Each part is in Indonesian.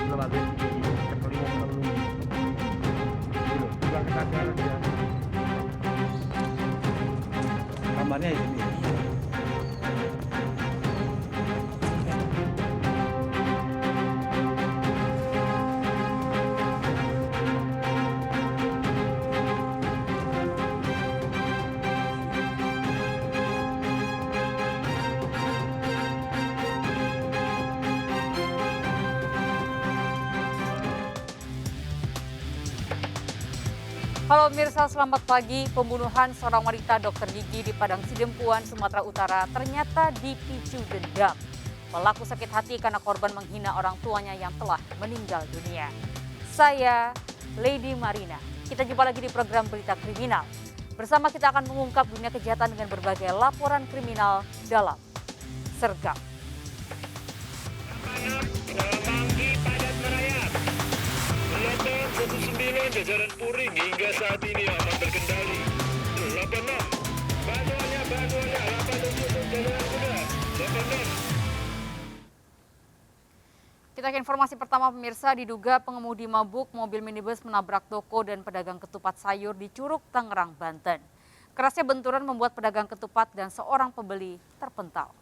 belum habis yang kelima belum gitu juga ketatnya dia kamarnya ini. Halo pemirsa, selamat pagi. Pembunuhan seorang wanita dokter gigi di Padang Sidempuan, Sumatera Utara ternyata dipicu dendam. Pelaku sakit hati karena korban menghina orang tuanya yang telah meninggal dunia. Saya Lady Marina. Kita jumpa lagi di program Berita Kriminal. Bersama kita akan mengungkap dunia kejahatan dengan berbagai laporan kriminal dalam Sergap. Manggi 19 jajaran Puring hingga saat ini aman terkendali. 86 bantuannya 87 jajaran kuda 86. Kita ke informasi pertama pemirsa, diduga pengemudi mabuk mobil minibus menabrak toko dan pedagang ketupat sayur di Curug, Tangerang, Banten. Kerasnya benturan membuat pedagang ketupat dan seorang pembeli terpental.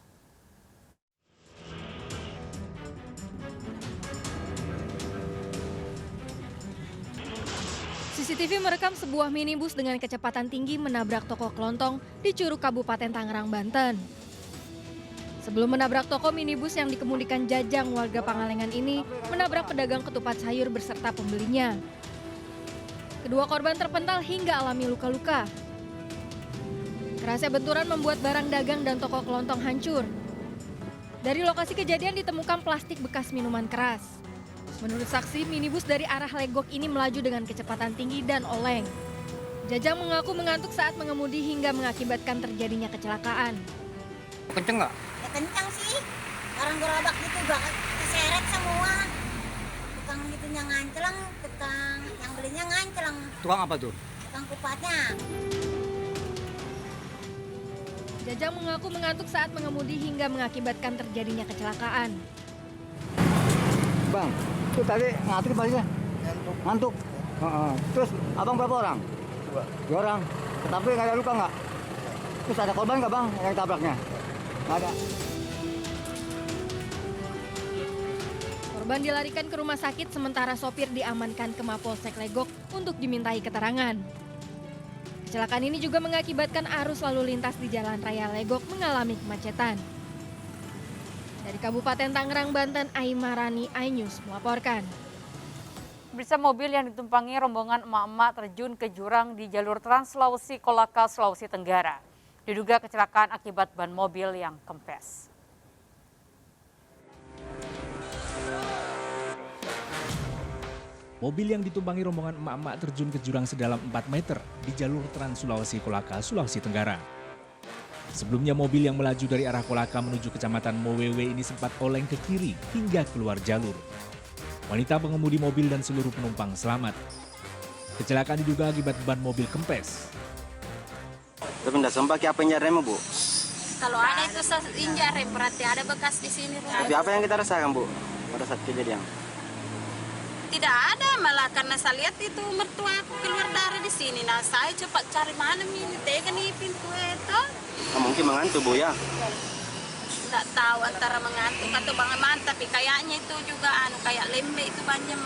CCTV merekam sebuah minibus dengan kecepatan tinggi menabrak toko kelontong di Curug, Kabupaten Tangerang, Banten. Sebelum menabrak toko, minibus yang dikemudikan Jajang warga Pangalengan ini menabrak pedagang ketupat sayur beserta pembelinya. Kedua korban terpental hingga alami luka-luka. Kerasnya benturan membuat barang dagang dan toko kelontong hancur. Dari lokasi kejadian ditemukan plastik bekas minuman keras. Menurut saksi, minibus dari arah Legok ini melaju dengan kecepatan tinggi dan oleng. Jajang mengaku mengantuk saat mengemudi hingga mengakibatkan terjadinya kecelakaan. Kenceng nggak? Ya kencang sih, orang gerobak gitu udah keseret semua. Tukang gitunya nganclang, tukang yang belinya nganclang, Tukang apa tuh? tukang kupatnya. Jajang mengaku mengantuk saat mengemudi hingga mengakibatkan terjadinya kecelakaan. Bang, itu tadi ngantuk baliknya? Ngantuk. Terus abang berapa orang? Dua orang. Tapi nggak ada luka nggak? Terus ada korban nggak bang yang tabraknya? Nggak ada. Korban dilarikan ke rumah sakit sementara sopir diamankan ke Mapolsek Legok untuk dimintai keterangan. Kecelakaan ini juga mengakibatkan arus lalu lintas di Jalan Raya Legok mengalami kemacetan. Dari Kabupaten Tangerang, Banten, Aimarani, iNews melaporkan. Bisa mobil yang ditumpangi rombongan emak-emak terjun ke jurang di jalur Trans Sulawesi Kolaka, Sulawesi Tenggara. Diduga kecelakaan akibat ban mobil yang kempes. Mobil yang ditumpangi rombongan emak-emak terjun ke jurang sedalam 4 meter di jalur Trans Sulawesi Kolaka, Sulawesi Tenggara. Sebelumnya mobil yang melaju dari arah Kolaka menuju kecamatan Mowewe ini sempat oleng ke kiri hingga keluar jalur. Wanita pengemudi mobil dan seluruh penumpang selamat. Kecelakaan diduga akibat ban mobil kempes. Tapi nggak sempat apa yang rem bu? Kalau ada itu injak rem, berarti ada bekas di sini. Tapi apa yang kita rasakan bu pada saat kejadian? Tidak ada, malah karena saya lihat itu mertua aku keluar dari di sini. Nah saya cepat cari mana ini, tega nih pintu itu. Mungkin mengantuk bu ya? Tidak tahu antara mengantuk atau bagaimana, tapi kayaknya itu juga kayak lembek itu banyak.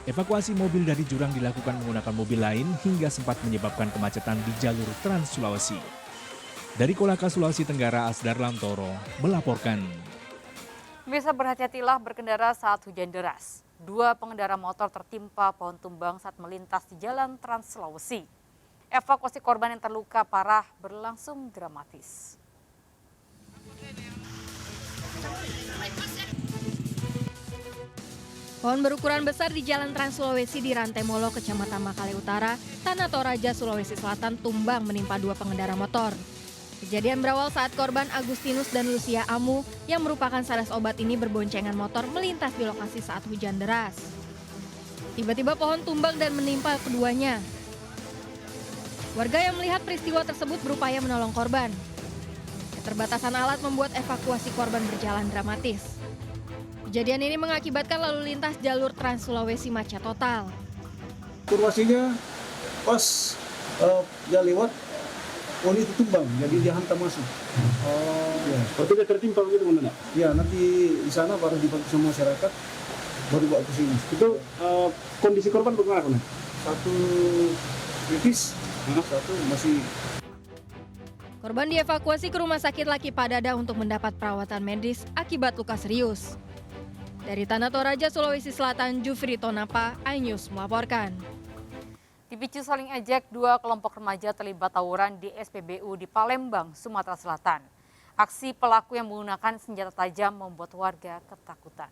Evakuasi mobil dari jurang dilakukan menggunakan mobil lain hingga sempat menyebabkan kemacetan di jalur Trans Sulawesi. Dari Kolaka, Sulawesi Tenggara, Asdar Lantoro melaporkan. Bisa berhati-hatilah berkendara saat hujan deras. 2 pengendara motor tertimpa pohon tumbang saat melintas di jalan Trans Sulawesi. Evakuasi korban yang terluka parah berlangsung dramatis. Pohon berukuran besar di Jalan Trans Sulawesi di Rantai Molo, Kecamatan Makale Utara, Tanah Toraja, Sulawesi Selatan tumbang menimpa 2 pengendara motor. Kejadian berawal saat korban Agustinus dan Lucia Amu yang merupakan sales obat ini berboncengan motor melintas di lokasi saat hujan deras. Tiba-tiba pohon tumbang dan menimpa keduanya. Warga yang melihat peristiwa tersebut berupaya menolong korban. Keterbatasan alat membuat evakuasi korban berjalan dramatis. Kejadian ini mengakibatkan lalu lintas jalur Trans Sulawesi macet total. Informasinya pas dia lewat, ini itu tumbang, jadi dia hantam masuk. Ya. Waktu dia tertimpa begitu mana? Ya, nanti di sana baru dibantu sama masyarakat, baru bawa ke sini. Itu kondisi korban bagaimana? Satu kritis, satu masih. Korban dievakuasi ke Rumah Sakit Laki Padada untuk mendapat perawatan medis akibat luka serius. Dari Tanah Toraja, Sulawesi Selatan, Jufri Tonapa, iNews melaporkan. Dipicu saling ejek, 2 kelompok remaja terlibat tawuran di SPBU di Palembang, Sumatera Selatan. Aksi pelaku yang menggunakan senjata tajam membuat warga ketakutan.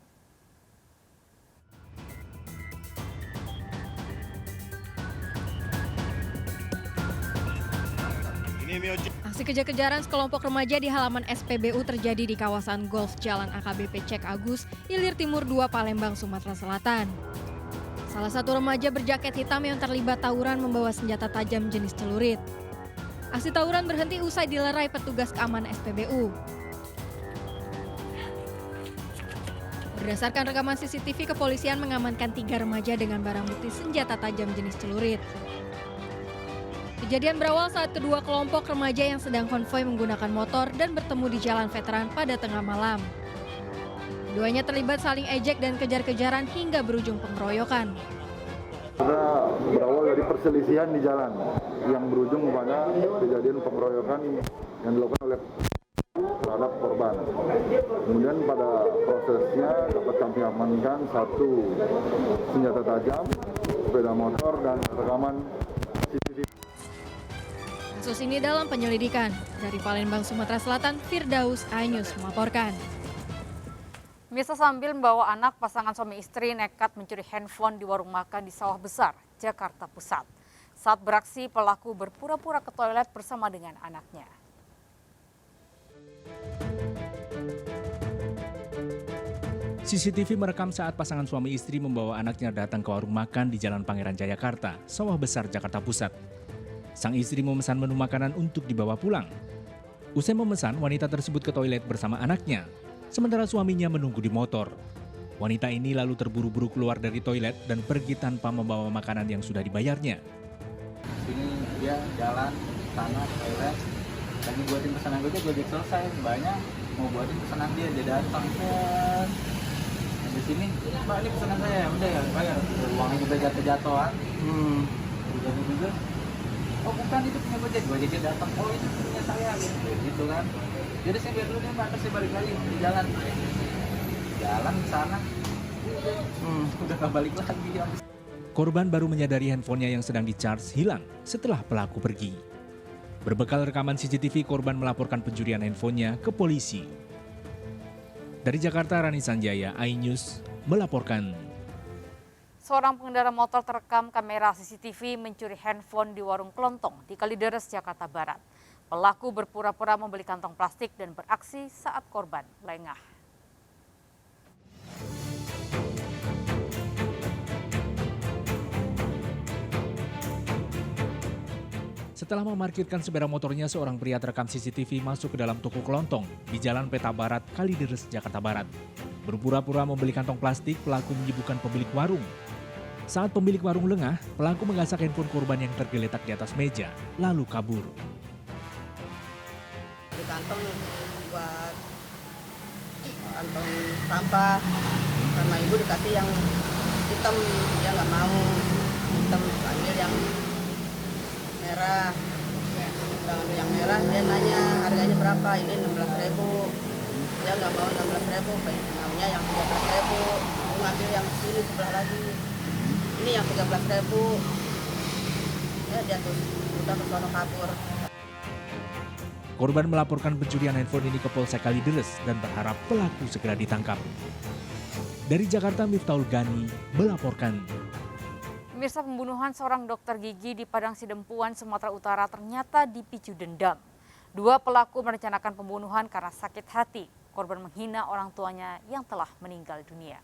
Aksi kejar-kejaran sekelompok remaja di halaman SPBU terjadi di kawasan Golf Jalan AKBP Cek Agus, Ilir Timur 2, Palembang, Sumatera Selatan. Salah satu remaja berjaket hitam yang terlibat tawuran membawa senjata tajam jenis celurit. Aksi tawuran berhenti usai dilerai petugas keamanan SPBU. Berdasarkan rekaman CCTV, kepolisian mengamankan 3 remaja dengan barang bukti senjata tajam jenis celurit. Kejadian berawal saat kedua kelompok remaja yang sedang konvoi menggunakan motor dan bertemu di Jalan Veteran pada tengah malam. Keduanya terlibat saling ejek dan kejar-kejaran hingga berujung pengeroyokan. Berawal dari perselisihan di jalan yang berujung pada kejadian pengeroyokan yang dilakukan oleh terhadap korban. Kemudian pada prosesnya dapat kami amankan 1 senjata tajam, sepeda motor, dan rekaman CCTV. Kasus ini dalam penyelidikan. Dari Palembang, Sumatera Selatan, Firdaus, iNews melaporkan. Mirsa, sambil membawa anak, pasangan suami istri nekat mencuri handphone di warung makan di Sawah Besar, Jakarta Pusat. Saat beraksi, pelaku berpura-pura ke toilet bersama dengan anaknya. CCTV merekam saat pasangan suami istri membawa anaknya datang ke warung makan di Jalan Pangeran Jayakarta, Sawah Besar, Jakarta Pusat. Sang istri memesan menu makanan untuk dibawa pulang. Usai memesan, wanita tersebut ke toilet bersama anaknya, sementara suaminya menunggu di motor. Wanita ini lalu terburu-buru keluar dari toilet dan pergi tanpa membawa makanan yang sudah dibayarnya. Ini dia jalan sana toilet, lagi buatin pesanan Gojek selesai, banyak mau buatin pesanan dia datang kan. Di sini, Mbak, ini pesanan saya, udah ya bayar. Uangnya juga jatuh-jatuhan. Juga. Oh bukan, itu punya Gojeknya datang. Oh itu punya saya, gitu kan. Jadi saya biar dulu nih Mbak, terus saya balik lagi di jalan ke sana. Udah gak balik lagi. Korban baru menyadari handphonenya yang sedang di-charge hilang setelah pelaku pergi. Berbekal rekaman CCTV, korban melaporkan pencurian handphonenya ke polisi. Dari Jakarta, Rani Sanjaya, iNews melaporkan. Seorang pengendara motor terekam kamera CCTV mencuri handphone di warung kelontong di Kalideres, Jakarta Barat. Pelaku berpura-pura membeli kantong plastik dan beraksi saat korban lengah. Setelah memarkirkan sepeda motornya, seorang pria terekam CCTV masuk ke dalam toko kelontong di Jalan Peta Barat, Kalideres, Jakarta Barat. Berpura-pura membeli kantong plastik, pelaku menyibukkan pemilik warung. Saat pemilik warung lengah, pelaku menggasak handphone korban yang tergeletak di atas meja, lalu kabur. Di kantong buat kantong sampah, sama ibu dikasih yang hitam, dia nggak mau hitam, ambil yang merah. Udah ambil yang merah, dia nanya harganya berapa, ini 16.000. Dia nggak mau 16.000, maunya yang 13.000. Aku ngambil yang sini sebelah lagi. Ini yang 13.000. Ya dia tuh udah ke sono kabur. Korban melaporkan pencurian handphone ini ke Polsek Kalideres dan berharap pelaku segera ditangkap. Dari Jakarta, Miftahul Gani melaporkan. Pemirsa, pembunuhan seorang dokter gigi di Padang Sidempuan, Sumatera Utara ternyata dipicu dendam. 2 pelaku merencanakan pembunuhan karena sakit hati. Korban menghina orang tuanya yang telah meninggal dunia.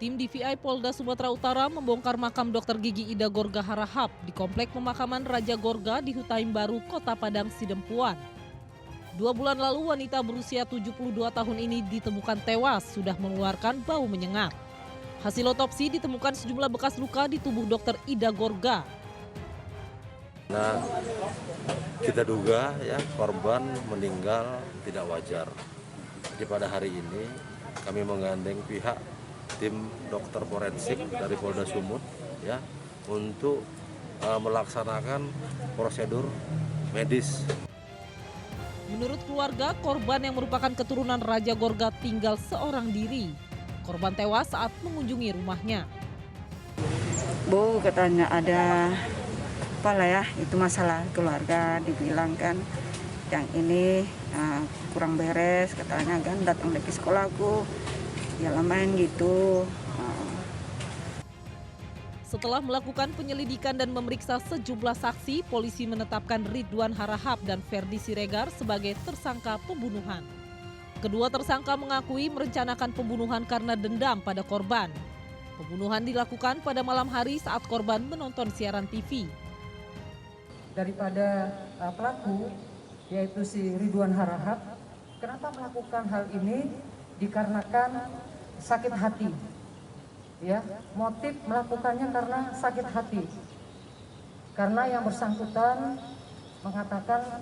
tim DVI Polda Sumatera Utara membongkar makam Dr. Gigi Ida Gorga Harahap di Komplek Pemakaman Raja Gorga di Hutain Baru, Kota Padang, Sidempuan. 2 bulan lalu wanita berusia 72 tahun ini ditemukan tewas sudah mengeluarkan bau menyengat. Hasil otopsi ditemukan sejumlah bekas luka di tubuh Dr. Ida Gorga. Nah, kita duga ya korban meninggal tidak wajar. Jadi pada hari ini kami menggandeng pihak tim dokter forensik dari Polda Sumut ya untuk melaksanakan prosedur medis. Menurut keluarga, korban yang merupakan keturunan Raja Gorga tinggal seorang diri. Korban tewas saat mengunjungi rumahnya. Bu, katanya ada apalah ya, itu masalah keluarga, dibilang kan yang ini kurang beres, katanya kan datang lagi sekolahku, ya main gitu. Setelah melakukan penyelidikan dan memeriksa sejumlah saksi, polisi menetapkan Ridwan Harahap dan Ferdi Siregar sebagai tersangka pembunuhan. Kedua tersangka mengakui merencanakan pembunuhan karena dendam pada korban. Pembunuhan dilakukan pada malam hari saat korban menonton siaran TV. Daripada pelaku, yaitu si Ridwan Harahap, kenapa melakukan hal ini? Dikarenakan sakit hati. Ya, motif melakukannya karena sakit hati. Karena yang bersangkutan mengatakan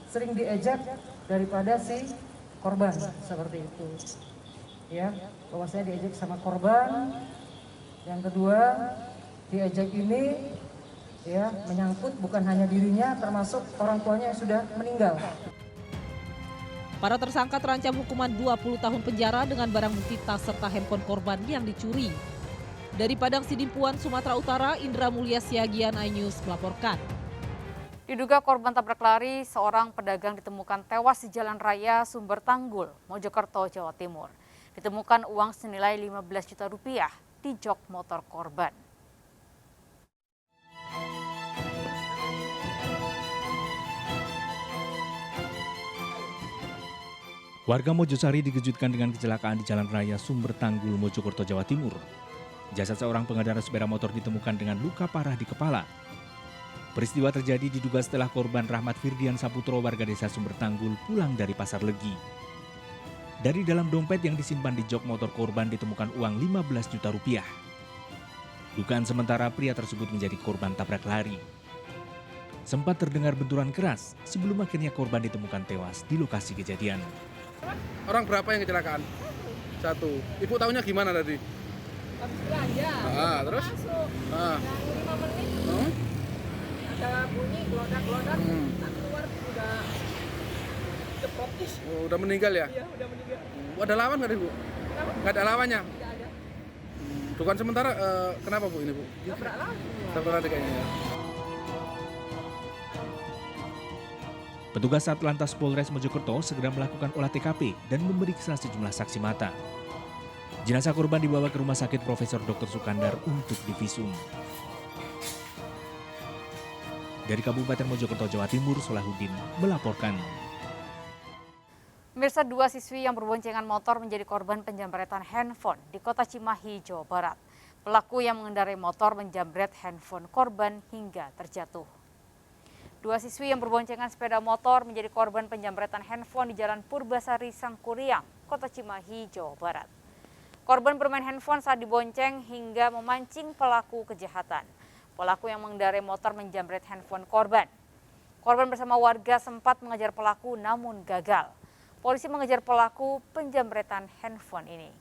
sering diejek daripada si korban, seperti itu. Ya, bahwasanya diejek sama korban. Yang kedua, diejek ini ya menyangkut bukan hanya dirinya, termasuk orang tuanya yang sudah meninggal. Para tersangka terancam hukuman 20 tahun penjara dengan barang bukti tas serta handphone korban yang dicuri. Dari Padang Sidimpuan, Sumatera Utara, Indra Mulia Siagian, iNews melaporkan. Diduga korban tabrak lari, seorang pedagang ditemukan tewas di Jalan Raya Sumber Tanggul, Mojokerto, Jawa Timur. Ditemukan uang senilai 15 juta rupiah di jok motor korban. Warga Mojosari dikejutkan dengan kecelakaan di Jalan Raya Sumber Tanggul, Mojokerto, Jawa Timur. Jasad seorang pengendara sepeda motor ditemukan dengan luka parah di kepala. Peristiwa terjadi diduga setelah korban Rahmat Firdian Saputro warga desa Sumber Tanggul pulang dari Pasar Legi. Dari dalam dompet yang disimpan di jok motor korban ditemukan uang 15 juta rupiah. Dugaan sementara pria tersebut menjadi korban tabrak lari. Sempat terdengar benturan keras sebelum akhirnya korban ditemukan tewas di lokasi kejadian. Orang berapa yang kecelakaan? Satu. Ibu tahunya gimana tadi? Habis belanja. Terus? Masuk. Yang 5 menit. Ada bunyi gelodak-gelodak. Keluar udah cepotis. Oh, udah meninggal ya? Iya, udah meninggal. Ada lawan nggak Bu? Nggak ada lawannya? Tidak ada. Dugaan sementara kenapa Bu ini Bu? Tabrak lari. Tabrak lari kayaknya ya. Petugas Satlantas Polres Mojokerto segera melakukan olah TKP dan memeriksa sejumlah saksi mata. Jenazah korban dibawa ke Rumah Sakit Profesor Dr. Sukandar untuk divisum. Dari Kabupaten Mojokerto, Jawa Timur, Solahuddin melaporkan. Pemirsa, 2 siswi yang berboncengan motor menjadi korban penjamretan handphone di Kota Cimahi, Jawa Barat. Pelaku yang mengendarai motor menjamret handphone korban hingga terjatuh. 2 siswi yang berboncengan sepeda motor menjadi korban penjamretan handphone di Jalan Purbasari Sangkuriang, Kota Cimahi, Jawa Barat. Korban bermain handphone saat dibonceng hingga memancing pelaku kejahatan. Pelaku yang mengendarai motor menjamret handphone korban. Korban bersama warga sempat mengejar pelaku namun gagal. Polisi mengejar pelaku penjamretan handphone ini.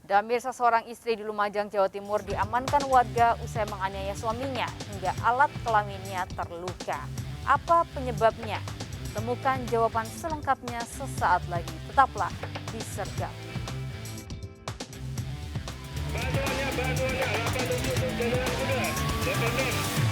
Damir, seorang istri di Lumajang, Jawa Timur diamankan warga usai menganiaya suaminya hingga alat kelaminnya terluka. Apa penyebabnya? Temukan jawaban selengkapnya sesaat lagi. Tetaplah di Sergap. Bantuannya, 87 kendaraan kuda, 86.